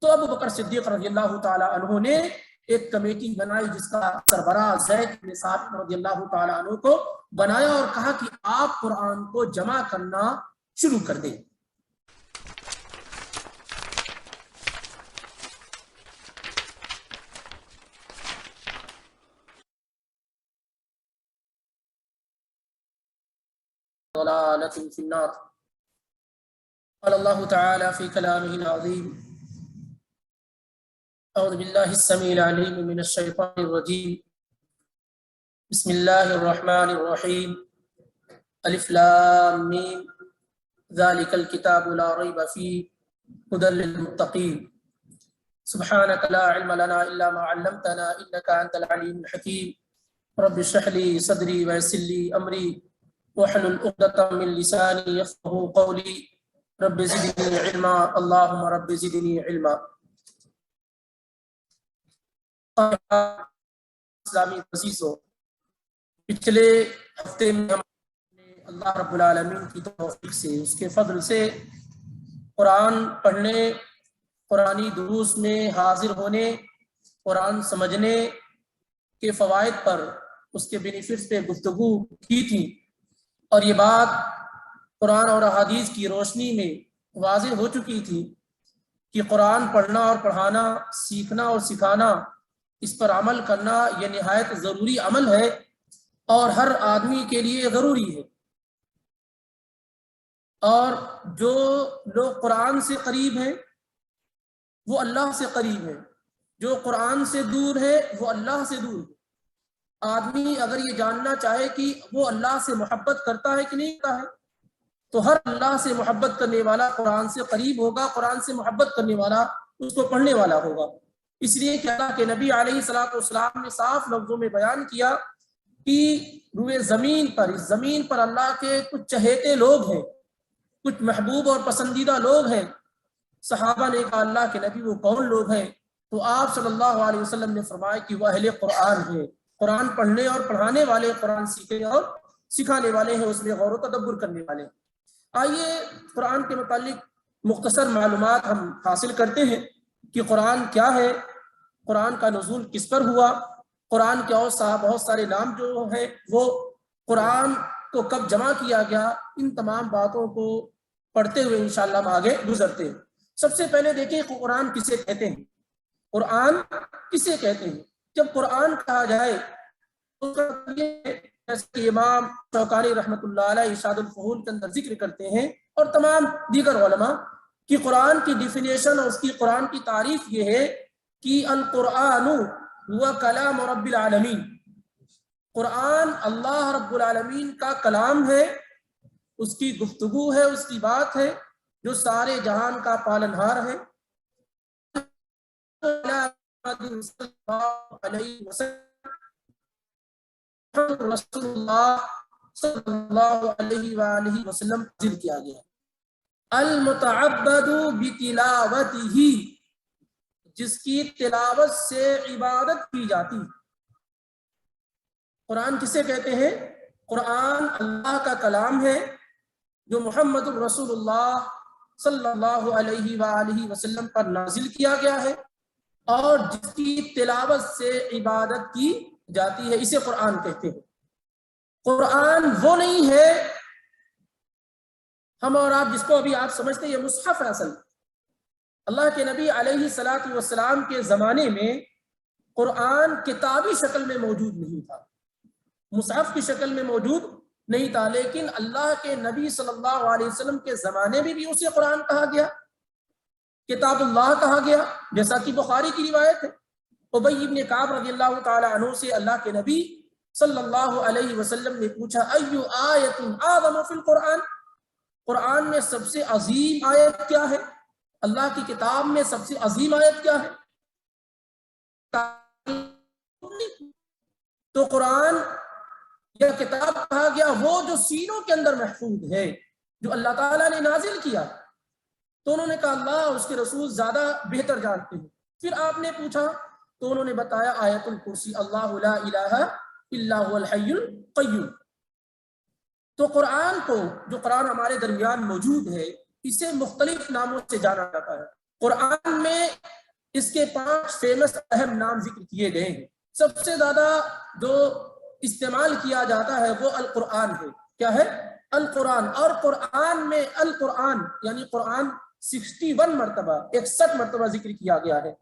تو ابو بکر صدیق رضی اللہ تعالی عنہ نے ایک کمیٹی بنائی جس کا سربراہ زید بن ثابت رضی اللہ تعالی عنہ کو بنایا اور کہا کہ آپ قرآن کو جمع کرنا شروع کر دیں۔ ضلالة في النار۔ قال الله تعالى في كلامه العظيم: أعوذ بالله السميع العليم من الشيطان الرجيم، بسم الله الرحمن الرحيم، ألف لام ميم، ذلك الكتاب لا ريب فيه هدى للمتقين، سبحانك لا علم لنا إلا ما علمتنا إنك أنت العليم الحكيم، رب اشرح لي صدري ويسر لي أمري واحلل عقدة من لساني يفقهوا قولي، رب زدني علما، اللهم رب زدني علما۔ اسلامی عزیزو، پچھلے ہفتے میں ہم نے اللہ رب العالمین کی توفیق سے، اس کے فضل سے قرآن پڑھنے، قرآنی دروس میں حاضر ہونے، قرآن سمجھنے کے فوائد پر، اس کے بینیفٹس پہ گفتگو کی تھی، اور یہ بات قرآن اور احادیث کی روشنی میں واضح ہو چکی تھی کہ قرآن پڑھنا اور پڑھانا، سیکھنا اور سکھانا، اس پر عمل کرنا یہ نہایت ضروری عمل ہے اور ہر آدمی کے لیے ضروری ہے۔ اور جو لوگ قرآن سے قریب ہیں وہ اللہ سے قریب ہیں، جو قرآن سے دور ہے وہ اللہ سے دور ہے۔ آدمی اگر یہ جاننا چاہے کہ وہ اللہ سے محبت کرتا ہے کہ نہیں کرتا ہے، تو ہر اللہ سے محبت کرنے والا قرآن سے قریب ہوگا، قرآن سے محبت کرنے والا اس کو پڑھنے والا ہوگا۔ اس لیے کہ اللہ کے نبی علیہ الصلوۃ والسلام نے صاف لفظوں میں بیان کیا کہ روئے زمین پر، اس زمین پر اللہ کے کچھ چہیتے لوگ ہیں، کچھ محبوب اور پسندیدہ لوگ ہیں۔ صحابہ نے کہا اللہ کے نبی وہ کون لوگ ہیں؟ تو آپ صلی اللہ علیہ وسلم نے فرمایا کہ وہ اہل قرآن ہیں، قرآن پڑھنے اور پڑھانے والے، قرآن سیکھنے اور سکھانے والے ہیں، اس میں غور و تدبر کرنے والے ہیں۔ آئیے قرآن کے متعلق مختصر معلومات ہم حاصل کرتے ہیں کہ قرآن کیا ہے، قرآن کا نزول کس پر ہوا، قرآن کے اور بہت سارے نام جو ہیں وہ، قرآن کو کب جمع کیا گیا، ان تمام باتوں کو پڑھتے ہوئے انشاءاللہ ہم آگے گزرتے ہیں۔ سب سے پہلے دیکھیں کہ قرآن کسے کہتے ہیں۔ قرآن کسے کہتے ہیں؟ جب قرآن کہا جائے تو جیسے کہ امام شوکانی رحمۃ اللہ علیہ ارشاد الفحول کے اندر ذکر کرتے ہیں، اور تمام دیگر علماء، کہ قرآن کی ڈیفینیشن اور اس کی قرآن کی تعریف یہ ہے کہ القرآن ہوا کلام رب العالمین، قرآن اللہ رب العالمین کا کلام ہے، اس کی گفتگو ہے، اس کی بات ہے، جو سارے جہان کا پالنہار ہے۔ رسول اللہ صلی اللہ علیہ وآلہ وسلم نازل کیا گیا۔ المتعبد بتلاوتہ، جس کی تلاوت سے عبادت کی جاتی۔ قرآن کسے کہتے ہیں؟ قرآن اللہ کا کلام ہے جو محمد الرسول اللہ صلی اللہ علیہ وآلہ وسلم پر نازل کیا گیا ہے اور جس کی تلاوت سے عبادت کی جاتی ہے، اسے قرآن کہتے ہیں۔ قرآن وہ نہیں ہے ہم اور آپ جس کو ابھی آپ سمجھتے ہیں یہ مصحف ہے۔ اصل اللہ کے نبی علیہ الصلوۃ والسلام کے زمانے میں قرآن کتابی شکل میں موجود نہیں تھا، مصحف کی شکل میں موجود نہیں تھا، لیکن اللہ کے نبی صلی اللہ علیہ وسلم کے زمانے میں بھی اسے قرآن کہا گیا، کتاب اللہ کہا گیا، جیسا کہ بخاری کی روایت ہے۔ ابی بن کعب رضی اللہ تعالی عنہ سے اللہ کے نبی صلی اللہ علیہ وسلم نے پوچھا ایو آیت اعظم فی القرآن، قرآن میں سب سے عظیم آیت کیا ہے؟ اللہ کی کتاب میں سب سے عظیم آیت کیا ہے؟ تو قرآن یا کتاب کہا گیا وہ جو سینوں کے اندر محفوظ ہے، جو اللہ تعالیٰ نے نازل کیا۔ تو انہوں نے کہا اللہ اس کے رسول زیادہ بہتر جانتے ہیں۔ پھر آپ نے پوچھا تو انہوں نے بتایا آیت الکرسی، اللہ لا الہ الا هو الحی القیوم۔ تو قرآن کو، جو قرآن ہمارے درمیان موجود ہے، اسے مختلف ناموں سے جانا جاتا ہے۔ قرآن میں اس کے 5 فیمس اہم نام ذکر کیے گئے ہیں۔ سب سے زیادہ جو استعمال کیا جاتا ہے وہ القرآن ہے۔ کیا ہے؟ القرآن۔ اور قرآن میں القرآن یعنی قرآن 61 مرتبہ 61 مرتبہ ذکر کیا گیا ہے۔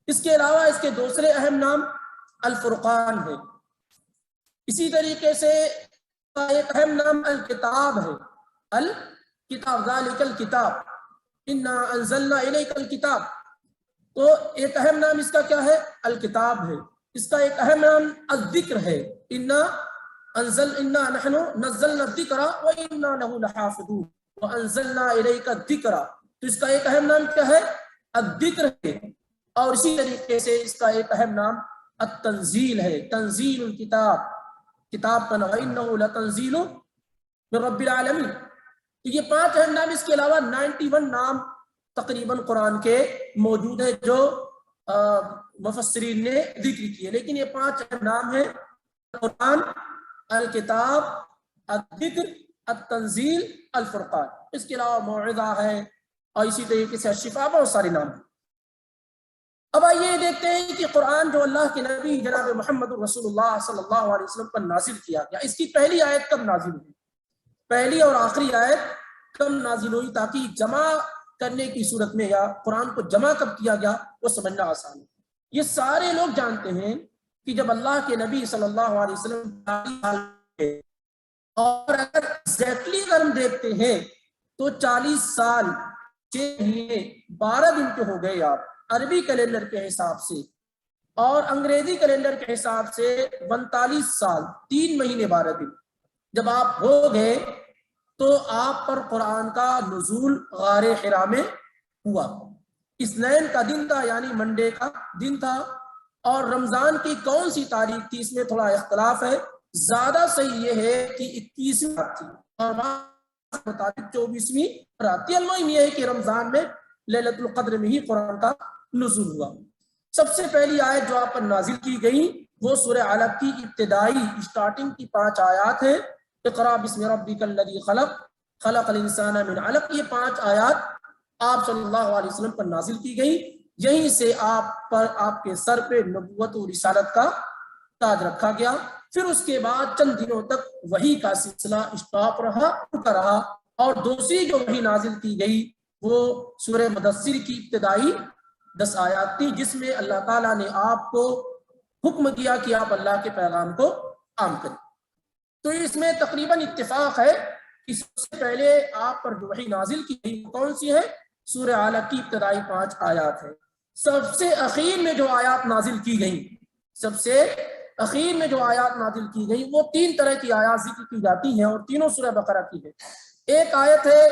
اس کے علاوہ اس کے دوسرے اہم نام الفرقان ہے۔ اسی طریقے سے ایک اہم نام الکتاب ہے۔ الکتاب، ذالک الکتاب انا انزلنا الیک الکتاب، تو ایک اہم نام اس کا کیا ہے؟ الکتاب ہے۔ اس کا ایک اہم نام الذکر ہے، انا نحن نزلنا الذکر وانا له لحافظون وانزلنا الیک الذکر، تو اس کا ایک اہم نام کیا ہے؟ الذکر ہے۔ اور اسی طریقے سے اس کا ایک اہم نام التنزیل ہے، تنزیل الکتاب، کتاب کا نام انہ لتنزیل من رب العالمین۔ تو یہ 5 اہم نام، اس کے علاوہ 91 نام تقریباً قرآن کے موجود ہیں جو مفسرین نے ذکر کیے، لیکن یہ 5 اہم نام ہیں: قرآن، الکتاب، الذکر، التنزیل، الفرقان۔ اس کے علاوہ موعظہ ہے اور اسی طریقے سے الشفاء، بہت سارے نام ہیں۔ اب آئیے دیکھتے ہیں کہ قرآن جو اللہ کے نبی جناب محمد رسول اللہ صلی اللہ علیہ وسلم پر نازل کیا گیا، اس کی پہلی آیت کب نازل ہوئی؟ پہلی اور آخری آیت کب نازل ہوئی، تاکہ جمع کرنے کی صورت میں یا قرآن کو جمع کب کیا گیا وہ سمجھنا آسان ہے۔ یہ سارے لوگ جانتے ہیں کہ جب اللہ کے نبی صلی اللہ علیہ وسلم اور اگر ایگزیکٹلی اگر ہم دیکھتے ہیں تو 40 سال 6 مہینے 12 دن کے ہو گئے آپ عربی کیلنڈر کے حساب سے، اور انگریزی کیلنڈر کے حساب سے 42 سال 3 مہینے 12 دن جب آپ ہو گئے تو آپ پر قرآن کا نزول غار حرا میں ہوا۔ اثنین کا دن تھا، یعنی منڈے کا دن تھا، اور رمضان کی کون سی تاریخ تھی اس میں تھوڑا اختلاف ہے، زیادہ صحیح یہ ہے کہ 21ویں رات تھی اور مطابق 24ویں رات تھی۔ المهم یہ ہے کہ رمضان میں لیلۃ القدر میں ہی قرآن کا نزول ہوا۔ سب سے پہلی آیت جو آپ پر نازل کی گئی وہ سورہ علق کی ابتدائی اسٹارٹنگ کی 5 آیات ہیں۔ اقرأ بسم ربک الذی خلق خلق الانسان من علق، یہ 5 آیات آپ صلی اللہ علیہ وسلم پر نازل کی گئی۔ یہیں سے آپ کے سر پہ نبوت و رسالت کا تاج رکھا گیا۔ پھر اس کے بعد چند دنوں تک وحی کا سلسلہ اسٹاپ رہا، رکا رہا، اور دوسری جو وحی نازل کی گئی وہ سورہ مدثر کی ابتدائی 10 آیات تھی، جس میں اللہ تعالیٰ نے آپ کو حکم دیا کہ آپ اللہ کے پیغام کو عام کریں۔ تو اس میں تقریباً اتفاق ہے کہ سب سے پہلے آپ پر جو وحی نازل کی گئی کون سی ہے؟ سورہ علق کی ابتدائی 5 آیات ہے۔ سب سے اخیر میں جو آیات نازل کی گئی، سب سے اخیر میں جو آیات نازل کی گئی وہ 3 طرح کی آیات ذکر کی جاتی ہیں، اور تینوں سورہ بقرہ کی ہے۔ ایک آیت ہے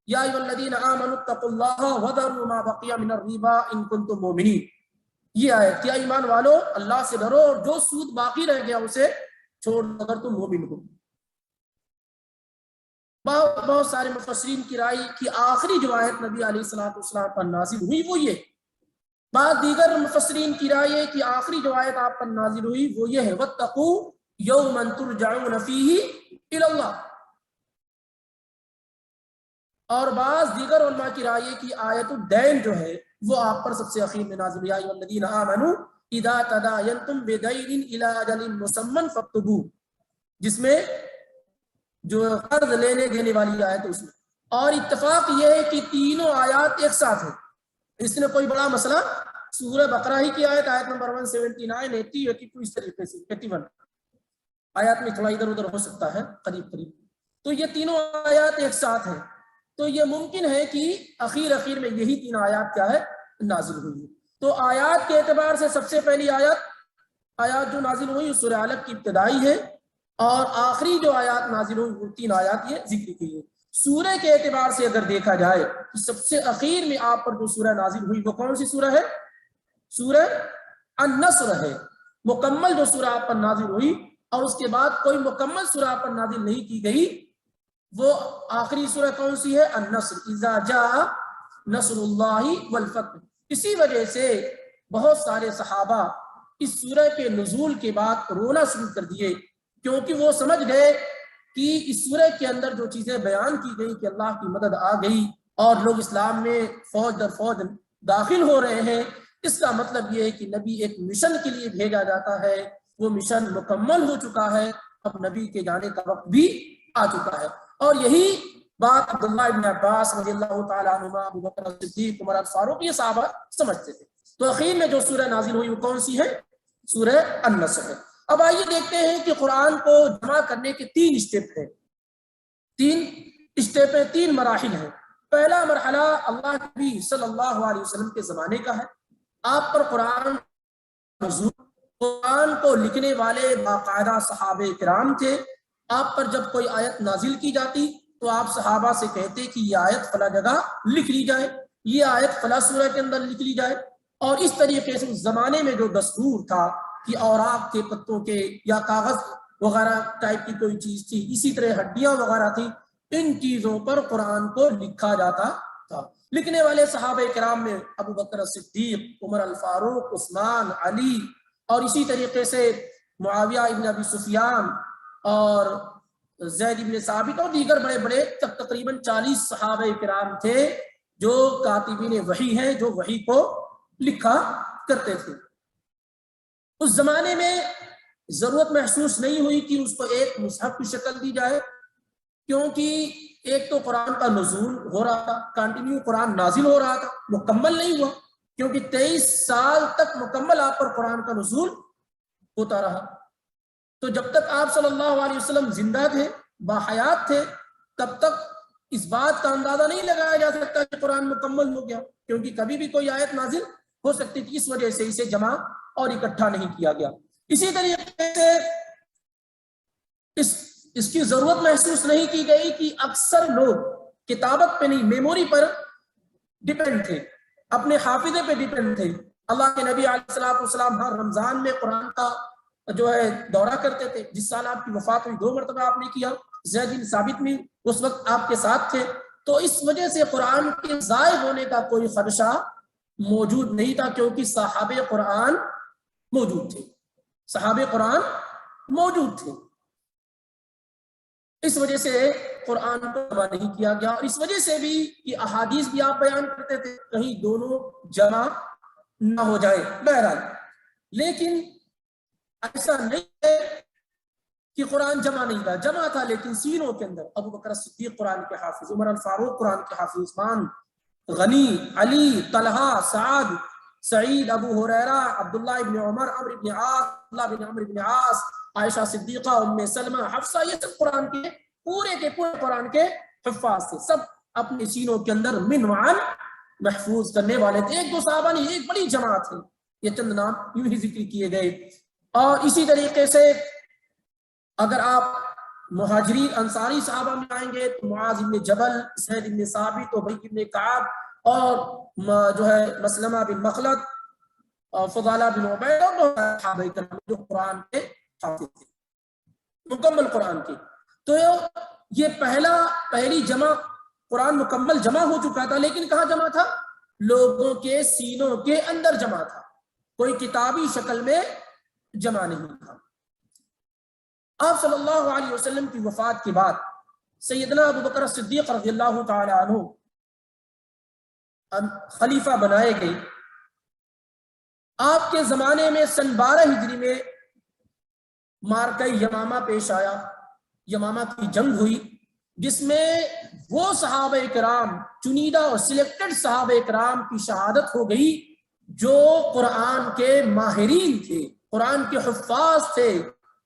یا ایھا الذین آمنوا اتقوا اللہ وذروا ما بقی من الربا ان کنتم مؤمنین، یہ آیت، کیا ایمان والو اللہ سے ڈرو اور جو سود باقی رہ گیا اسے چھوڑ اگر تم مومن ہو۔ بہت سارے مفسرین کی رائے کہ آخری جو آیت نبی علیہ الصلوۃ والسلام پر نازل ہوئی وہ یہ، بعض دیگر مفسرین کی رائے کہ آخری جو آیت آپ پر نازل ہوئی وہ یہ ہے واتقوا یوما ترجعون فیہ الی اللہ، اور بعض دیگر علماء کی رائے کی آیت الدین جو ہے وہ آپ پر سب سے اخیر میں نازل ہوئی، یا ایھا الذین آمنوا اذا تداینتم بدین الی اجل مسمى فاکتبوہ، جس میں جو قرض لینے دینے والی آیت ہے اس میں۔ اور اتفاق یہ ہے کہ تینوں آیات ایک ساتھ ہیں، اس میں کوئی بڑا مسئلہ سورہ بقرہ ہی کی آیت نمبر 179 80 82 اس طریقے سے 81 آیات میں تھوڑا ادھر ادھر ہو سکتا ہے قریب قریب، تو یہ تینوں آیات ایک ساتھ ہیں، تو یہ ممکن ہے کہ اخیر میں یہی 3 آیات کیا ہے نازل ہوئی۔ تو آیات کے اعتبار سے سب سے پہلی آیات جو نازل ہوئی سورہ علق کی ابتدائی ہے، اور آخری جو آیات نازل ہوئی وہ 3 آیات یہ ذکر کی ہے۔ سورہ کے اعتبار سے اگر دیکھا جائے تو سب سے اخیر میں آپ پر جو سورہ نازل ہوئی وہ کون سی سورہ ہے؟ سورہ النصر ہے، مکمل جو سورہ آپ پر نازل ہوئی، اور اس کے بعد کوئی مکمل سورہ آپ پر نازل نہیں کی گئی، وہ آخری سورہ کون سی ہے؟ النصر، اذا جاء نصر اللہ والفتح۔ اسی وجہ سے بہت سارے صحابہ اس سورہ کے نزول کے بعد رونا شروع کر دیے، کیونکہ وہ سمجھ گئے کہ اس سورہ کے اندر جو چیزیں بیان کی گئی کہ اللہ کی مدد آ گئی اور لوگ اسلام میں فوج در فوج داخل ہو رہے ہیں، اس کا مطلب یہ ہے کہ نبی ایک مشن کے لیے بھیجا جاتا ہے، وہ مشن مکمل ہو چکا ہے، اب نبی کے جانے کا وقت بھی آ چکا ہے۔ اور یہی بات عبداللہ ابن عباس رضی اللہ تعالیٰ عنہما، ابو بکر صدیق، عمر الفاروق، یہ صحابہ سمجھتے تھے۔ تو اخیر میں جو سورہ نازل ہوئی وہ کون سی ہے؟ سورہ النصر ہے۔ اب آئیے دیکھتے ہیں کہ قرآن کو جمع کرنے کے 3 اسٹیپ ہیں، 3 اسٹیپ ہیں، 3 مراحل ہیں۔ پہلا مرحلہ اللہ کے نبی صلی اللہ علیہ وسلم کے زمانے کا ہے۔ آپ پر قرآن کو لکھنے والے باقاعدہ صحابہ کرام تھے۔ آپ پر جب کوئی آیت نازل کی جاتی تو آپ صحابہ سے کہتے کہ یہ آیت فلاں جگہ لکھ لی جائے، یہ آیت فلاں سورہ کے اندر لکھ لی جائے۔ اور اس طریقے سے اس زمانے میں جو دستور تھا کہ اوراق کے پتوں کے یا کاغذ وغیرہ ٹائپ کی کوئی چیز تھی، اسی طرح ہڈیاں وغیرہ تھی، ان چیزوں پر قرآن کو لکھا جاتا تھا۔ لکھنے والے صحابہ کرام میں ابو بکر صدیق، عمر الفاروق، عثمان، علی، اور اسی طریقے سے معاویہ ابن ابی سفیان اور زید ابن ثابت اور دیگر بڑے بڑے تقریباً 40 صحابہ کرام تھے جو کاتبین وحی ہیں، جو وحی کو لکھا کرتے تھے۔ اس زمانے میں ضرورت محسوس نہیں ہوئی کہ اس کو ایک مصحف کی شکل دی جائے، کیونکہ ایک تو قرآن کا نزول ہو رہا تھا، کنٹینیو قرآن نازل ہو رہا تھا، مکمل نہیں ہوا، کیونکہ 23 سال تک مکمل آپ پر قرآن کا نزول ہوتا رہا۔ تو جب تک آپ صلی اللہ علیہ وسلم زندہ تھے، باحیات تھے، تب تک اس بات کا اندازہ نہیں لگایا جا سکتا کہ قرآن مکمل ہو گیا، کیونکہ کبھی بھی کوئی آیت نازل ہو سکتی تھی، اس وجہ سے اسے جمع اور اکٹھا نہیں کیا گیا۔ اسی طریقے سے اس کی ضرورت محسوس نہیں کی گئی کہ اکثر لوگ کتابت پہ نہیں، میموری پر ڈیپینڈ تھے، اپنے حافظے پہ ڈیپینڈ تھے۔ اللہ کے نبی علیہ السلام ہر رمضان میں قرآن کا جو ہے دورہ کرتے تھے۔ جس سال آپ کی وفات ہوئی 2 مرتبہ آپ نے کیا، زید بن ثابت میں اس وقت آپ کے ساتھ تھے، تو اس وجہ سے قرآن کے ضائع ہونے کا کوئی خدشہ موجود نہیں تھا، کیونکہ صحابہ قرآن موجود تھے، صحابہ قرآن موجود تھے۔ اس وجہ سے قرآن کو جمع نہیں کیا گیا، اور اس وجہ سے بھی یہ احادیث بھی آپ بیان کرتے تھے کہیں دونوں جمع نہ ہو جائے۔ بہرحال لیکن ایسا نہیں ہے کہ قرآن جمع نہیں تھا، جمع تھا، لیکن سینوں کے اندر ابو بکر صدیق قرآن کے حافظ، عمر الفاروق قرآن کے حافظ، عثمان غنی، علی، طلحہ، سعد، سعید، ابو ہریرہ، عبداللہ ابن عمر، عمرو ابن عاص، عبداللہ بن عمرو ابن عاص، عائشہ صدیقہ، ام سلمہ، حفصہ، یہ سب قرآن کے پورے قرآن کے حفاظ تھے، سب اپنے سینوں کے اندر منوعاً محفوظ کرنے والے تھے۔ ایک دو صحابہ نہیں، ایک بڑی جماعت ہے، یہ چند نام یوں ہی ذکر کیے گئے۔ اور اسی طریقے سے اگر آپ مہاجرین انصاری صحابہ میں آئیں گے تو معاذ بن جبل، زید بن ثابت، ابی بن کعب، اور جو ہے مسلمہ بن مخلد، اور فضالہ بن عبید، اور صحابہ کرام جو قرآن کے حافظ تھے، مکمل قرآن کے۔ تو یہ پہلی جمع، قرآن مکمل جمع ہو چکا تھا، لیکن کہاں جمع تھا؟ لوگوں کے سینوں کے اندر جمع تھا، کوئی کتابی شکل میں جمع نہیں تھا۔ آپ صلی اللہ علیہ وسلم کی وفات کے بعد سیدنا ابو بکر صدیق رضی اللہ تعالی عنہ خلیفہ بنائے گئے۔ آپ کے زمانے میں سن 12 ہجری میں معرکہ یمامہ پیش آیا، یمامہ کی جنگ ہوئی، جس میں وہ صحابہ کرام، چنیدہ اور سلیکٹڈ صحابہ کرام کی شہادت ہو گئی جو قرآن کے ماہرین تھے، قرآن کے حفاظ تھے،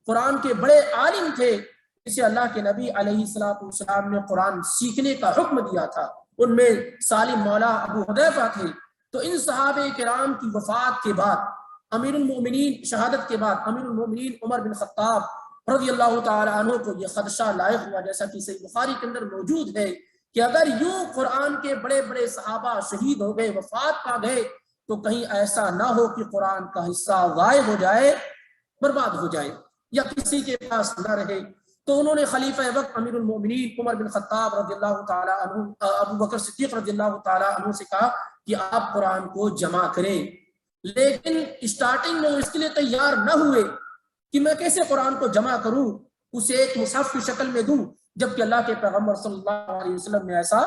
قرآن کے بڑے عالم تھے، جسے اللہ کے نبی علیہ السلام نے قرآن سیکھنے کا حکم دیا تھا۔ ان میں سالم مولا ابو حذیفہ تھے۔ تو ان صحابہ کرام کی وفات کے بعد، امیر المومنین شہادت کے بعد، امیر المومنین عمر بن خطاب رضی اللہ تعالی عنہ کو یہ خدشہ لاحق ہوا، جیسا کہ صحیح بخاری کے اندر موجود ہے، کہ اگر یوں قرآن کے بڑے بڑے صحابہ شہید ہو گئے، وفات پا گئے، تو کہیں ایسا نہ ہو کہ قرآن کا حصہ غائب ہو جائے، برباد ہو جائے، یا کسی کے پاس نہ رہے۔ تو انہوں نے خلیفہ وقت امیر المومنین عمر بن خطاب رضی اللہ تعالی عنہ، ابو بکر صدیق رضی اللہ تعالی عنہ سے کہا کہ آپ قرآن کو جمع کریں، لیکن اسٹارٹنگ میں اس کے لیے تیار نہ ہوئے کہ میں کیسے قرآن کو جمع کروں، اسے ایک مصحف کی شکل میں دوں، جبکہ اللہ کے پیغمبر صلی اللہ علیہ وسلم نے ایسا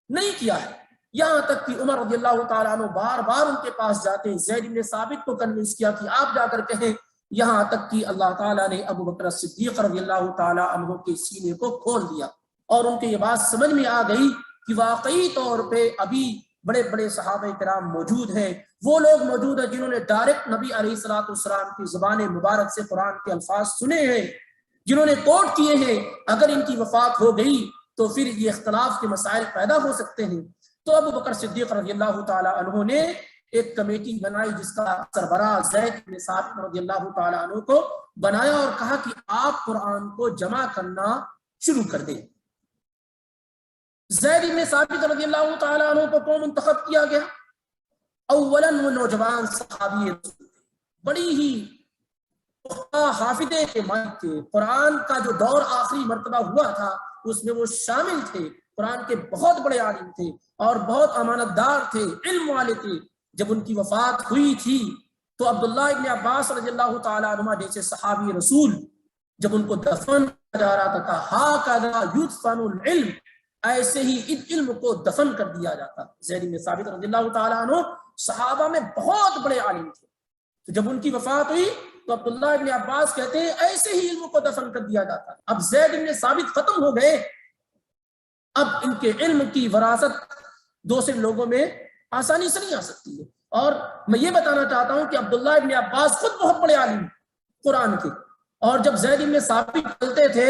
نہیں کیا ہے۔ یہاں تک کہ عمر رضی اللہ تعالیٰ عنہ بار بار ان کے پاس جاتے، زید بن ثابت کو کنونس کیا کہ آپ جا کر کہیں، یہاں تک کہ اللہ تعالیٰ نے ابو بکر صدیق رضی اللہ تعالیٰ عنہ کے سینے کو کھول دیا اور ان کو یہ بات سمجھ میں آ گئی کہ واقعی طور پہ ابھی بڑے بڑے صحابہ کرام موجود ہیں، وہ لوگ موجود ہیں جنہوں نے ڈائریکٹ نبی علیہ الصلوۃ والسلام کی زبان مبارک سے قرآن کے الفاظ سنے ہیں، جنہوں نے کوٹ کیے ہیں، اگر ان کی وفات ہو گئی تو پھر یہ اختلاف کے مسائل پیدا ہو سکتے ہیں۔ تو ابو بکر صدیق رضی اللہ تعالیٰ عنہ نے ایک کمیٹی بنائی جس کا سربراہ زید بن ثابت رضی اللہ تعالیٰ عنہ کو بنایا اور کہا کہ آپ قرآن کو جمع کرنا شروع کر دیں۔ زید بن ثابت رضی اللہ تعالیٰ عنہ کو کون منتخب کیا گیا؟ اولاً وہ نوجوان صحابی بڑی ہی حافظے کے مالک تھے، قرآن کا جو دور آخری مرتبہ ہوا تھا اس میں وہ شامل تھے، قرآن کے بہت بڑے عالم تھے اور بہت امانت دار تھے، علم والے تھے۔ جب ان کی وفات ہوئی تھی تو عبداللہ ابن عباس رضی اللہ تعالیٰ عنہ جیسے صحابی رسول جب ان کو دفن کیا جا رہا تھا، ہاکذا یدفن العلم، ایسے ہی علم کو دفن کر دیا جاتا۔ زید بن ثابت رضی اللہ تعالیٰ عنہ صحابہ میں بہت بڑے عالم تھے، تو جب ان کی وفات ہوئی تو عبداللہ ابن عباس کہتے ہیں ایسے ہی علم کو دفن کر دیا جاتا۔ اب زید بن ثابت ختم ہو گئے، اب ان کے علم کی وراثت دوسرے لوگوں میں آسانی سے نہیں آ سکتی ہے۔ اور میں یہ بتانا چاہتا ہوں کہ عبداللہ ابن عباس خود بہت بڑے عالم قرآن کے، اور جب زید بن ثابت چلتے تھے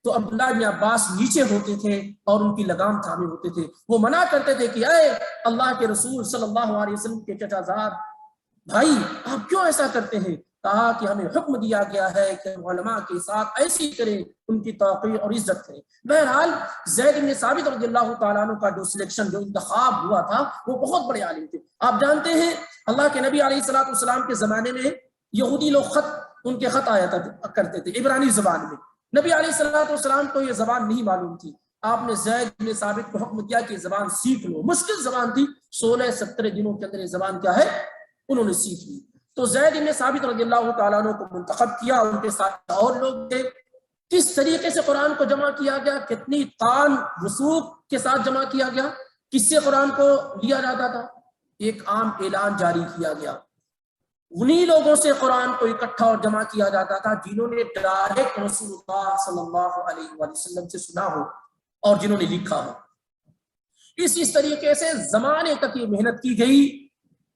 تو عبداللہ ابن عباس نیچے ہوتے تھے اور ان کی لگام تھامے ہوتے تھے، وہ منع کرتے تھے کہ اے اللہ کے رسول صلی اللہ علیہ وسلم کے چچا زاد بھائی آپ کیوں ایسا کرتے ہیں؟ کہا کہ ہمیں حکم دیا گیا ہے کہ علماء کے ساتھ ایسی کریں، ان کی توقیر اور عزت کریں۔ بہرحال زید بن ثابت رضی اللہ تعالیٰ عنہ کا جو سلیکشن جو انتخاب ہوا تھا وہ بہت بڑے عالم تھے۔ آپ جانتے ہیں اللہ کے نبی علیہ الصلوۃ والسلام کے زمانے میں یہودی لوگ ان کے خط آیا کرتے تھے عبرانی زبان میں، نبی علیہ الصلوۃ والسلام کو یہ زبان نہیں معلوم تھی، آپ نے زید بن ثابت کو حکم کیا کہ زبان سیکھ لو، مشکل زبان تھی، 16-17 دنوں کے اندر یہ زبان کیا ہے انہوں نے سیکھ لی۔ تو زید بن ثابت رضی اللہ تعالیٰ عنہ کو منتخب کیا، ان کے ساتھ اور لوگ تھے۔ کس طریقے سے قرآن کو جمع کیا گیا، کتنی قان رسوخ کے ساتھ جمع کیا گیا، کس سے قرآن کو لیا جاتا تھا؟ ایک عام اعلان جاری کیا گیا، انہی لوگوں سے قرآن کو اکٹھا اور جمع کیا جاتا تھا جنہوں نے ڈائریکٹ رسول اللہ صلی اللہ علیہ وسلم سے سنا ہو اور جنہوں نے لکھا ہو۔ اس طریقے سے زمانے تک یہ محنت کی گئی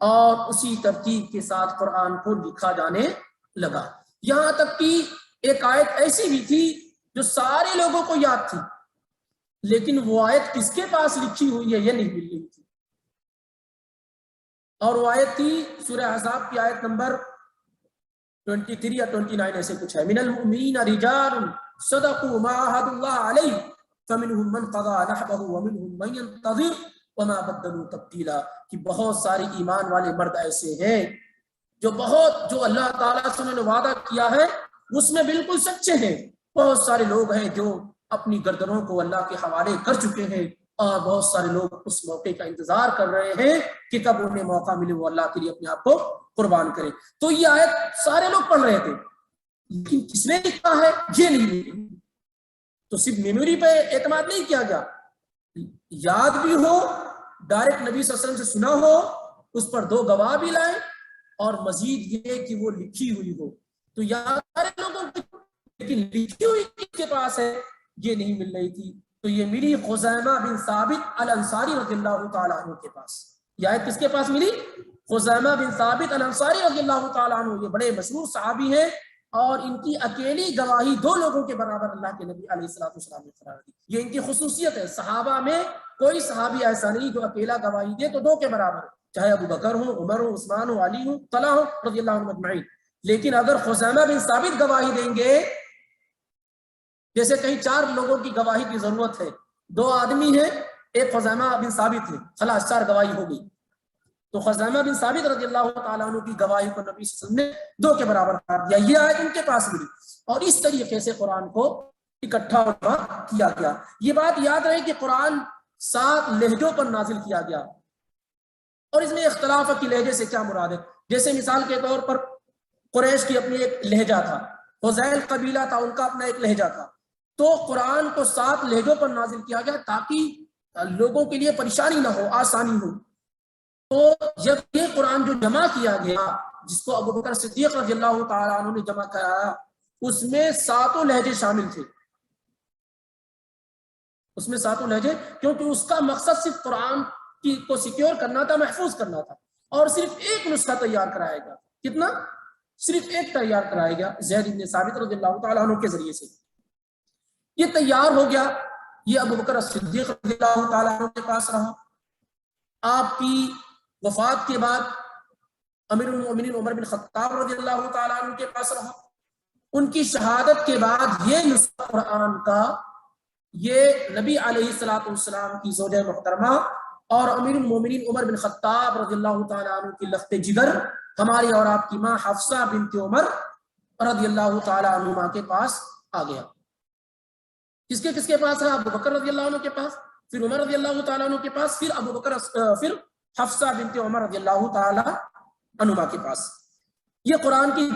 اور اسی ترتیب کے ساتھ قرآن کو لکھا جانے لگا، یہاں تک کہ ایک آیت ایسی بھی تھی جو سارے لوگوں کو یاد تھی، لیکن وہ آیت کس کے پاس لکھی ہوئی ہے یہ نہیں مل رہی تھی، اور وہ آیت تھی سورہ احزاب کی آیت نمبر 23 یا 29 ایسے کچھ ہے، من المؤمنین رجال صدقوا ما عاهدوا الله علیہ فمنهم من قضى نحبه ومنهم من ينتظر وما بدلوا تبدیلا، کہ بہت سارے ایمان والے مرد ایسے ہیں جو اللہ تعالیٰ سے انہوں نے وعدہ کیا ہے اس میں بالکل سچے ہیں، بہت سارے لوگ ہیں جو اپنی گردنوں کو اللہ کے حوالے کر چکے ہیں، اور بہت سارے لوگ اس موقع کا انتظار کر رہے ہیں کہ کب انہیں موقع ملے وہ اللہ کے لیے اپنے آپ کو قربان کریں۔ تو یہ آیت سارے لوگ پڑھ رہے تھے، لیکن کس نے لکھا ہے یہ نہیں ملی، تو صرف میموری پہ اعتماد نہیں کیا گیا، یاد بھی ہو، ڈائریکٹ نبی صلی اللہ علیہ وسلم سے سنا ہو، اس پر 2 گواہ بھی لائیں، اور مزید یہ کہ وہ لکھی ہوئی ہو، تو یاد سارے لوگوں کو، لیکن لکھی ہوئی کس کے پاس ہے یہ نہیں مل رہی تھی، تو یہ ملی خزیمہ بن ثابت الانصاری رضی اللہ تعالیٰ عنہ کے پاس۔ یہ آیت کس کے پاس ملی؟ خزیمہ بن ثابت الانصاری رضی اللہ تعالیٰ عنہ، یہ بڑے مشہور صحابی ہیں، اور ان کی اکیلی گواہی 2 لوگوں کے برابر اللہ کے نبی علیہ الصلوۃ والسلام نے قرار دی، یہ ان کی خصوصیت ہے۔ صحابہ میں کوئی صحابی ایسا نہیں جو اکیلا گواہی دے تو 2 کے برابر، چاہے ابو بکر ہو، عمر ہو، عثمان ہو، علی ہو، طلحہ ہو رضی اللہ عنہ اجمعین، لیکن اگر خزیمہ بن ثابت گواہی دیں گے، جیسے کہیں 4 لوگوں کی گواہی کی ضرورت ہے، 2 آدمی ہیں، ایک خزیمہ بن ثابت ہے، خلاص 4 گواہی ہو گئی، تو خزیمہ بن ثابت رضی اللہ تعالیٰ عنہ کی گواہی کو نبی صلی اللہ علیہ وسلم نے 2 کے برابر قرار دیا، یہ آیت ان کے پاس ملی، اور اس طریقے سے قرآن کو اکٹھا کیا گیا۔ یہ بات یاد رہے کہ قرآن 7 لہجوں پر نازل کیا گیا، اور اس میں اختلاف ہے کہ لہجے سے کیا مراد ہے۔ جیسے مثال کے طور پر قریش کی اپنی ایک لہجہ تھا، حذیل قبیلہ تھا، ان کا اپنا ایک لہجہ تھا، تو قرآن کو 7 لہجوں پر نازل کیا گیا تاکہ لوگوں کے لیے پریشانی نہ ہو، آسانی ہو. تو جب یہ قرآن جو جمع کیا گیا، جس کو ابو بکر صدیق رضی اللہ تعالیٰ عنہ نے جمع کرایا، اس میں 7 لہجے شامل تھے. اس میں 7 لہجے، کیونکہ اس کا مقصد صرف قرآن کو سیکیور کرنا تھا، محفوظ کرنا تھا، اور صرف ایک نسخہ تیار کرایا گیا. کتنا؟ صرف ایک تیار کرایا گیا، زید بن ثابت رضی اللہ تعالیٰ عنہ کے ذریعے سے. یہ تیار ہو گیا، یہ ابو بکر صدیق رضی اللہ تعالیٰ عنہ کے پاس رہا. آپ کی وفات کے بعد امیر المومنین عمر بن خطاب رضی اللہ تعالیٰ عنہ کے پاس رہا. ان کی شہادت کے بعد یہ نسخہ قرآن کا، یہ نبی علیہ الصلوۃ والسلام کی زوجہ محترمہ اور امیر المومنین عمر بن خطاب رضی اللہ تعالیٰ عنہ کی لخت جگر، ہماری اور آپ کی ماں حفصہ بنت عمر رضی اللہ تعالیٰ عنہما کے پاس آ گیا. کس کے پاس رہا؟ ابو بکر رضی اللہ عنہ کے پاس، پھر عمر رضی اللہ تعالیٰ عنہ کے پاس، پھر حفصہ بنت عمر رضی اللہ تعالیٰ عنہما کے پاس. یہ قرآن کی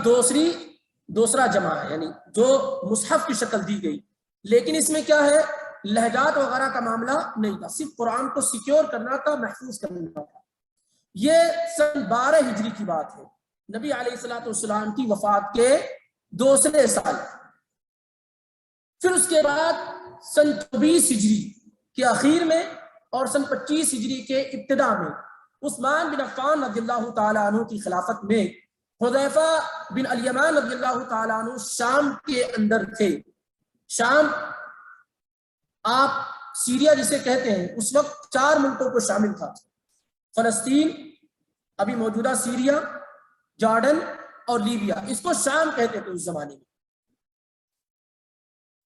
دوسرا جمع ہے، یعنی جو مصحف کی شکل دی گئی. لیکن اس میں کیا ہے؟ لہجات وغیرہ کا معاملہ نہیں تھا، صرف قرآن کو سیکیور کرنا تھا، محفوظ کرنا تھا. یہ سن 12 ہجری کی بات ہے، نبی علیہ الصلوۃ والسلام کی وفات کے دوسرے سال. پھر اس کے بعد سن 24 ہجری کے اخیر میں اور سن 25 ہجری کے ابتدا میں عثمان بن عفان رضی اللہ تعالیٰ عنہ کی خلافت میں حذیفہ بن الیمان رضی اللہ تعالیٰ عنہ شام کے اندر تھے. شام، آپ سیریا جسے کہتے ہیں، اس وقت 4 ملکوں کو شامل تھا: فلسطین، ابھی موجودہ سیریا، جارڈن اور لیبیا. اس کو شام کہتے تھے اس زمانے میں.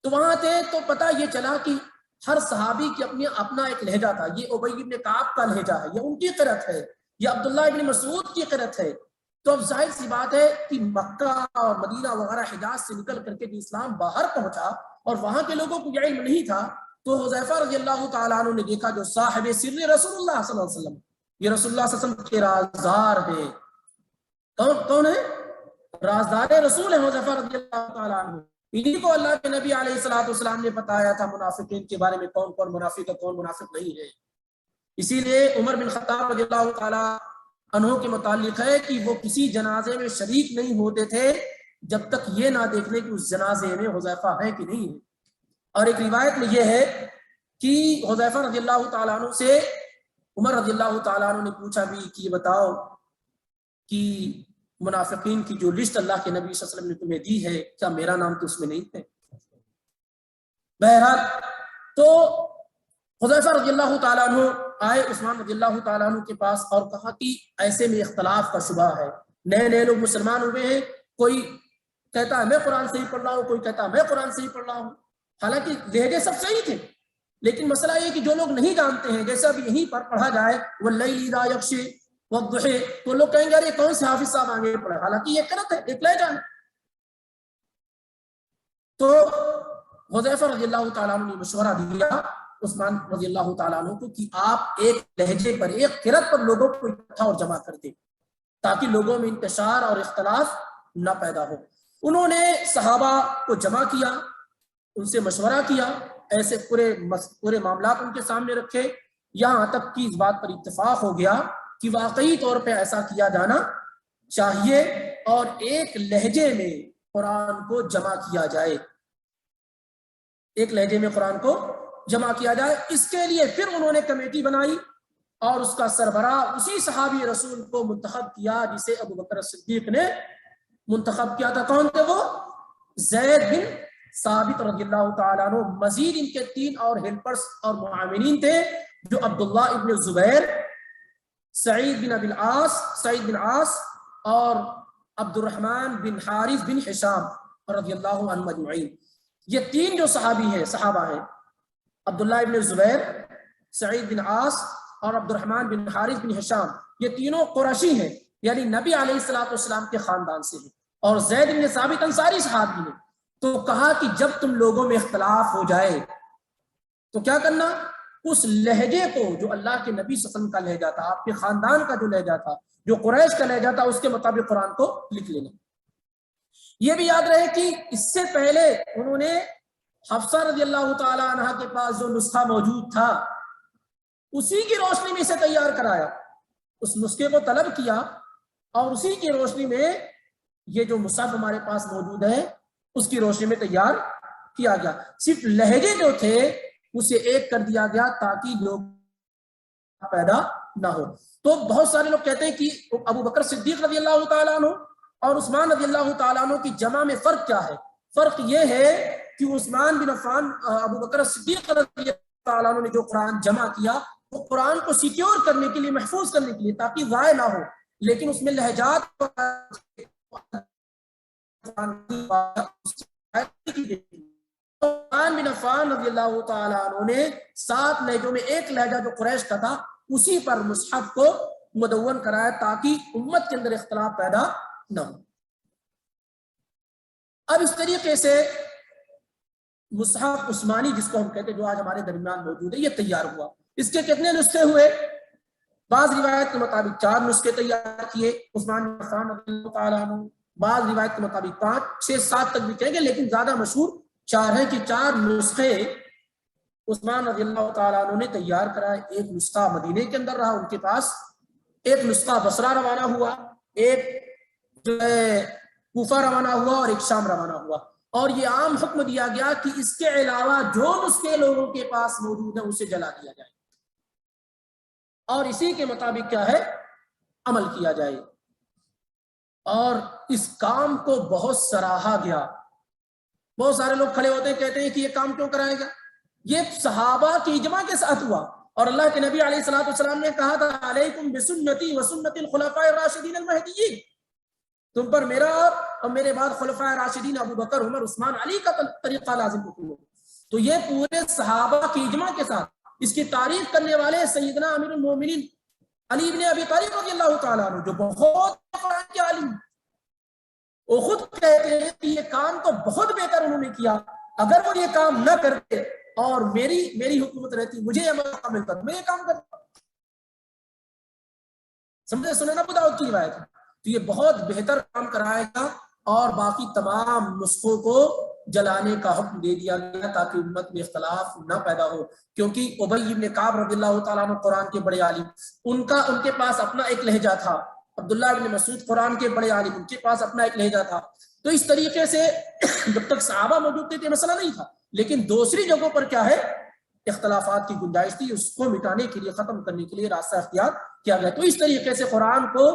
تو وہاں تھے تو پتہ یہ چلا کہ ہر صحابی کی اپنا ایک لہجہ تھا. یہ ابی بن کعب کا لہجہ ہے، یہ ان کی قرأت ہے، یہ عبداللہ ابن مسعود کی قرأت ہے. تو اب ظاہر سی بات ہے کہ مکہ اور مدینہ وغیرہ حجاز سے نکل کر کے اسلام باہر پہنچا اور وہاں کے لوگوں کو یہ علم نہیں تھا. تو حذیفہ رضی اللہ تعالیٰ عنہ نے دیکھا جو صاحب سر رسول اللہ صلی اللہ علیہ وسلم، یہ رسول اللہ صلی اللہ علیہ وسلم کے رازدار ہیں. کون ہے؟ رازدار رسول ہے حذیفہ رضی اللہ تعالیٰ عنہ. انہیں کو اللہ کے نبی علیہ الصلوۃ والسلام نے بتایا تھا منافقین کے بارے میں، کون کون منافق ہے، کون منافق نہیں ہے. اسی لیے عمر بن خطاب رضی اللہ تعالیٰ عنہ کے متعلق ہے کہ وہ کسی جنازے میں شریک نہیں ہوتے تھے جب تک یہ نہ دیکھ لیں کہ اس جنازے میں حذیفہ ہے کہ نہیں ہے. اور ایک روایت میں یہ ہے کہ حذیفہ رضی اللہ تعالیٰ عنہ سے عمر رضی اللہ تعالیٰ عنہ نے پوچھا بھی کہ یہ بتاؤ کہ منافقین کی جو لسٹ اللہ کے نبی صلی اللہ علیہ وسلم نے تمہیں دی ہے، کیا میرا نام تو اس میں نہیں ہے؟ بہرحال تو حذیفہ رضی اللہ تعالیٰ عنہ آئے عثمان رضی اللہ تعالیٰ عنہ کے پاس اور کہا کہ ایسے میں اختلاف کا شبہ ہے، نئے لوگ مسلمان ہوئے ہیں، کوئی کہتا ہے میں قرآن صحیح پڑھ رہا ہوں، کوئی کہتا ہے میں قرآن صحیح پڑھ رہا ہوں. حالانکہ لہجے سب صحیح تھے، لیکن مسئلہ یہ کہ جو لوگ نہیں جانتے ہیں، جیسا بھی یہیں پر پڑھا جائے واللیل اذا یغشی والضحی، تو لوگ کہیں گے ارے کون سے حافظ صاحب آگے پڑھے، حالانکہ یہ غلط ہے، ایک لہجہ ہے. تو حذیفہ رضی اللہ تعالیٰ عنہ نے مشورہ دیا عثمان رضی اللہ تعالیٰ عنہ کو کہ آپ ایک لہجے پر، ایک قرأت پر لوگوں کو اکٹھا اور جمع کر دیں تاکہ لوگوں میں انتشار اور اختلاف نہ پیدا ہو. انہوں نے صحابہ کو جمع کیا، ان سے مشورہ کیا، ایسے پورے معاملات ان کے سامنے رکھے، یہاں تک کہ اس بات پر اتفاق ہو گیا کہ واقعی طور پہ ایسا کیا جانا چاہیے اور ایک لہجے میں قرآن کو جمع کیا جائے، ایک لہجے میں قرآن کو جمع کیا جائے. اس کے لیے پھر انہوں نے کمیٹی بنائی اور اس کا سربراہ اسی صحابی رسول کو منتخب کیا جسے ابو بکر صدیق نے منتخب کیا تھا. کون تھے وہ؟ زید بن ثابت رضی اللہ تعالیٰ عنہ. مزید ان کے 3 اور ہیلپرز اور معاونین تھے جو عبداللہ ابن زبیر، سعید بن عاص اور عبد الرحمن بن حارث بن حشام رضی اللہ عنہ اجمعین. یہ 3 جو صحابہ ہیں، عبداللہ ابن زبیر، سعید بن عاص اور عبد الرحمن بن حارث بن حشام، یہ تینوں قریشی ہیں، یعنی نبی علیہ الصلوۃ والسلام کے خاندان سے ہیں، اور زید بن ثابت انصاری صحابی ہیں. تو کہا کہ جب تم لوگوں میں اختلاف ہو جائے تو کیا کرنا؟ اس لہجے کو جو اللہ کے نبی صلی اللہ علیہ وسلم کا لہجہ تھا، آپ کے خاندان کا جو لہجہ تھا، جو قریش کا لہجہ تھا، اس کے مطابق قرآن کو لکھ لینا. یہ بھی یاد رہے کہ اس سے پہلے انہوں نے حفصہ رضی اللہ تعالی عنہ کے پاس جو نسخہ موجود تھا اسی کی روشنی میں اسے تیار کرایا، اس نسخے کو طلب کیا اور اسی کی روشنی میں یہ جو مصحف ہمارے پاس موجود ہے اس کی روشنی میں تیار کیا گیا۔ صرف لہجے جو تھے اسے ایک کر دیا گیا تاکہ لوگ پیدا نہ ہو۔ تو بہت سارے لوگ کہتے ہیں کہ ابو بکر صدیق رضی اللہ تعالیٰ عنہ اور عثمان رضی اللہ تعالیٰ عنہ کی جمع میں فرق کیا ہے؟ فرق یہ ہے کہ عثمان بن عفان ابو بکر صدیق رضی اللہ تعالیٰ عنہ نے جو قرآن جمع کیا وہ قرآن کو سیکیور کرنے کے لیے، محفوظ کرنے کے لیے، تاکہ ضائع نہ ہو، لیکن اس میں لہجات عثمان بن عفان رضی اللہ تعالیٰ عنہ نے 7 لہجوں میں ایک لہجہ جو قریش کا تھا اسی پر مصحف کو مدون کرایا تاکہ امت کے اندر اختلاف پیدا نہ ہو۔ اب اس طریقے سے مصحف عثمانی جس کو ہم کہتے ہیں جو آج ہمارے درمیان موجود ہے یہ تیار ہوا۔ اس کے کتنے نسخے ہوئے؟ بعض روایت کے مطابق 4 نسخے تیار کیے عثمان بن عفان رضی اللہ تعالیٰ عنہ، بعض روایت کے مطابق 5 6 7 تک بھی کہیں گے، لیکن زیادہ مشہور 4 ہیں کہ 4 نسخے عثمان رضی اللہ تعالیٰ عنہ نے تیار کرائے۔ ایک نسخہ مدینے کے اندر رہا ان کے پاس، ایک نسخہ بصرہ روانہ ہوا، ایک جو ہے کوفہ روانہ ہوا اور ایک شام روانہ ہوا، اور یہ عام حکم دیا گیا کہ اس کے علاوہ جو نسخے لوگوں کے پاس موجود ہیں اسے جلا دیا جائے اور اسی کے مطابق کیا ہے عمل کیا جائے۔ اور اس کام کو بہت سراہا گیا۔ بہت سارے لوگ کھڑے ہوتے ہیں کہتے ہیں کہ یہ کام کیوں کرایا گیا؟ یہ صحابہ کی اجماع کے ساتھ ہوا، اور اللہ کے نبی علیہ الصلوۃ والسلام نے کہا تھا علیکم بسنتی وسنت الخلفاء الراشدین المہدیین، تم پر میرا اور میرے بعد خلفاء راشدین ابو بکر، عمر، عثمان، علی کا طریقہ لازم رکھو۔ تو یہ پورے صحابہ کی اجماع کے ساتھ اس کی تعریف کرنے والے سیدنا امیر المومنین علی بن ابی طالب رضی اللہ تعالیٰ عنہ جو بہت قرآن کے عالم، وہ خود کہتے ہیں کہ یہ کام تو بہت بہتر انہوں نے کیا، اگر وہ یہ کام نہ کرتے اور میری حکومت رہتی، مجھے یہ موقع ملتا تو میں یہ کام کرتا۔ سمجھے؟ سنن ابو داؤد کی روایت ہے۔ تو یہ بہت بہتر کام کرائے گا اور باقی تمام نسخوں کو جلانے کا حکم دے دیا گیا تاکہ امت میں اختلاف نہ پیدا ہو، کیونکہ ابی بن کعب رضی اللہ تعالیٰ عنہ قرآن کے بڑے عالم، ان کے پاس اپنا ایک لہجہ تھا، عبداللہ بن مسعود قرآن کے بڑے عالم، ان کے پاس اپنا ایک لہجہ تھا۔ تو اس طریقے سے جب تک صحابہ موجود تھے مسئلہ نہیں تھا، لیکن دوسری جگہوں پر کیا ہے اختلافات کی گنجائش تھی، اس کو مٹانے کے لیے، ختم کرنے کے لیے راستہ اختیار کیا گیا۔ تو اس طریقے سے قرآن کو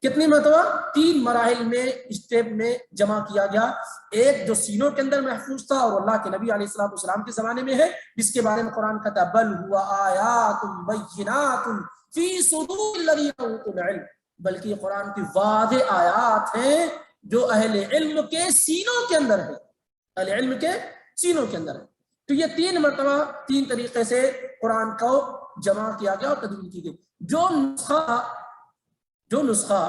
کتنی مرتبہ 3 مراحل میں، اسٹیپ میں جمع کیا گیا۔ ایک جو سینوں کے اندر محفوظ تھا اور اللہ کے نبی علیہ الصلوۃ والسلام کے زمانے میں ہے، جس کے بارے میں قرآن کہتا ہے بل ہوا آیات بینات فی صدور الذین اوتوا العلم، بلکہ یہ قرآن کی واضح آیات ہیں جو اہل علم کے سینوں کے اندر ہے، اہل علم کے سینوں کے اندر ہے۔ تو یہ 3 مرتبہ 3 طریقے سے قرآن کو جمع کیا گیا اور تدوین کی گئی۔ جو نسخہ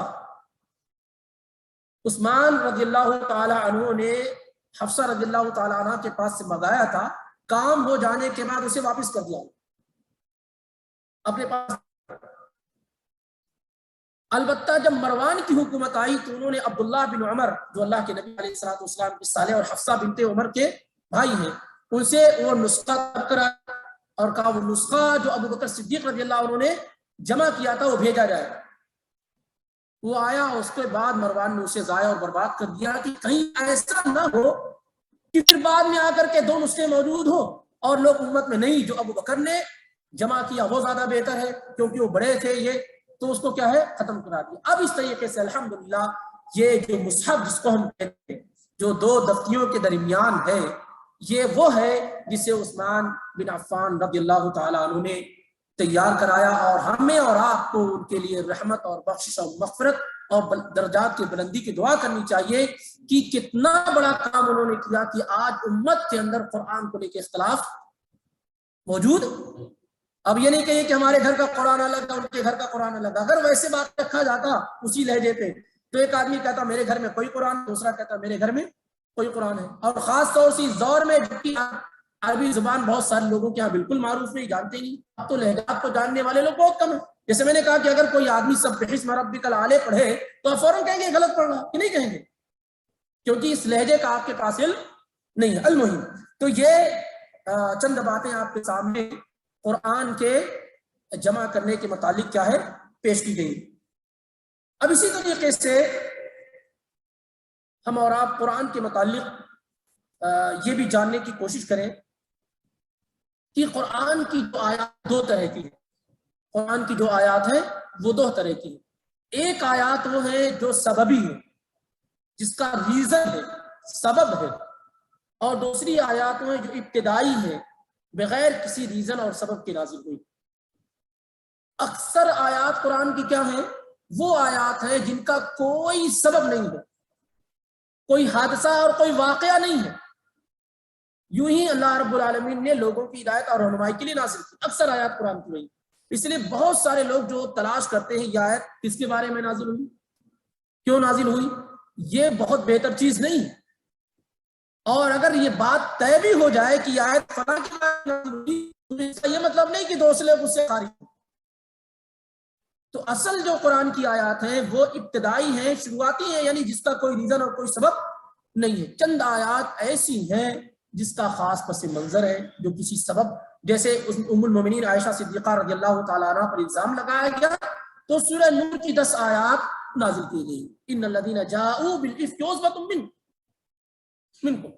عثمان رضی اللہ تعالی عنہ نے حفصہ رضی اللہ تعالی عنہ کے پاس سے منگایا تھا، کام ہو جانے کے بعد اسے واپس کر دیا اپنے پاس۔ البتہ جب مروان کی حکومت آئی تو انہوں نے عبداللہ بن عمر جو اللہ کے نبی علیہ الصلوۃ والسلام کے سالے اور حفصہ بنت عمر کے بھائی ہیں، ان سے وہ نسخہ کرایا اور کہا وہ نسخہ جو ابو بکر صدیق رضی اللہ عنہ نے جمع کیا تھا وہ بھیجا جائے۔ وہ آیا، اس کے بعد مروان نے اسے ضائع اور برباد کر دیا کہ کہیں ایسا نہ ہو کہ پھر بعد میں آ کر کے 2 نسخے موجود ہو اور لوگ امت میں نہیں، جو ابو بکر نے جمع کیا وہ زیادہ بہتر ہے کیونکہ وہ بڑے تھے، یہ تو اس کو کیا ہے ختم کرا دیا۔ اب اس طریقے سے الحمدللہ یہ جو مصحف جس کو ہم کہتے ہیں جو 2 دفتیوں کے درمیان ہے، یہ وہ ہے جسے عثمان بن عفان رضی اللہ تعالیٰ عنہ نے تیار کرایا، اور ہمیں اور آپ کو ان کے لیے رحمت اور بخشش اور مغفرت اور درجات کی بلندی کی دعا کرنی چاہیے کہ کتنا بڑا کام انہوں نے کیا کہ آج امت کے اندر قرآن کو لے کے اختلاف موجود۔ اب یہ نہیں کہیں کہ ہمارے گھر کا قرآن الگ ہے ان کے گھر کا قرآن الگ ہے، اگر ویسے بات رکھا جاتا اسی لہجے پہ تو ایک آدمی کہتا میرے گھر میں کوئی قرآن، دوسرا کہتا میرے گھر میں کوئی قرآن ہے۔ اور خاص طور سے اس دور میں جبکہ عربی زبان بہت سارے لوگوں کے یہاں بالکل معروف نہیں، جانتے نہیں، اب تو لہجات کو جاننے والے لوگ بہت کم ہیں۔ جیسے میں نے کہا کہ اگر کوئی آدمی سبح اسم ربک الاعلی پڑھے تو آپ فوراً کہیں گے غلط پڑھ رہا، کہ نہیں کہیں گے، کیونکہ اس لہجے کا آپ کے پاس علم نہیں ہے۔ المہم تو یہ چند باتیں آپ کے سامنے قرآن کے جمع کرنے کے متعلق کیا ہے پیش کی گئی۔ اب اسی طریقے سے ہم اور آپ قرآن کے متعلق یہ بھی جاننے کی کوشش کریں کہ قرآن کی جو آیات دو طرح کی ہیں۔ قرآن کی جو آیات ہیں وہ دو طرح کی ہیں۔ ایک آیات وہ ہے جو سببی ہے، جس کا ریزن ہے، سبب ہے، اور دوسری آیات وہ جو ابتدائی ہے، بغیر کسی ریزن اور سبب کے نازل ہوئی۔ اکثر آیات قرآن کی کیا ہیں؟ وہ آیات ہیں جن کا کوئی سبب نہیں ہے، کوئی حادثہ اور کوئی واقعہ نہیں ہے، یوں ہی اللہ رب العالمین نے لوگوں کی ہدایت اور رہنمائی کے لیے نازل کی۔ اکثر آیات قرآن کی وہی، اس لیے بہت سارے لوگ جو تلاش کرتے ہیں یہ آیت کس کے بارے میں نازل ہوئی، کیوں نازل ہوئی، یہ بہت بہتر چیز نہیں ہے۔ اور اگر یہ بات طے بھی ہو جائے کہ یہ آیت فلاں کے بارے میں نازل ہوئی، تو اس کا یہ مطلب نہیں کہ دوسرے لوگ اس سے خارج ہیں۔ تو اصل جو قرآن کی آیات ہیں وہ ابتدائی ہیں، شروعاتی ہیں، یعنی جس کا کوئی ریزن اور کوئی سبب نہیں ہے۔ چند آیات ایسی ہیں جس کا خاص پس منظر ہے، جو کسی سبب، جیسے ام المومنین عائشہ صدیقہ رضی اللہ تعالیٰ عنہ پر الزام لگایا گیا تو سورہ نور کی 10 آیات نازل کی گئی، ان الذین جاءوا بالافک عصبۃ منکم۔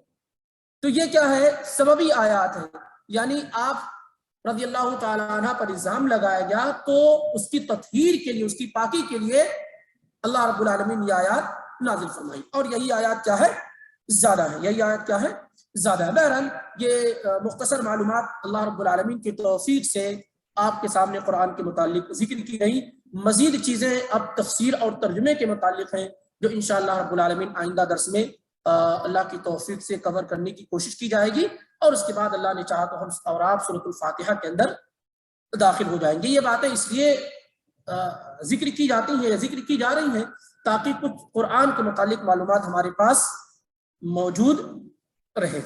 تو یہ کیا ہے؟ سببی آیات ہیں، یعنی آپ رضی اللہ تعالیٰ عنہ پر الزام لگایا گیا تو اس کی تطہیر کے لیے، اس کی پاکی کے لیے اللہ رب العالمین یہ آیات نازل فرمائی، اور یہی آیات کیا ہے؟ زیادہ ہے، یہی آیات کیا ہے؟ زیادہ ہے۔ بہرحال یہ مختصر معلومات اللہ رب العالمین کی توفیق سے آپ کے سامنے قرآن کے متعلق ذکر کی گئی۔ مزید چیزیں اب تفسیر اور ترجمے کے متعلق ہیں جو انشاءاللہ رب العالمین آئندہ درس میں اللہ کی توفیق سے کور کرنے کی کوشش کی جائے گی، اور اس کے بعد اللہ نے چاہا تو ہم اور آپ سورۃ الفاتحہ کے اندر داخل ہو جائیں گے۔ یہ باتیں اس لیے ذکر کی جاتی ہیں یا ذکر کی جا رہی ہیں تاکہ کچھ قرآن کے متعلق معلومات ہمارے پاس موجود رہے۔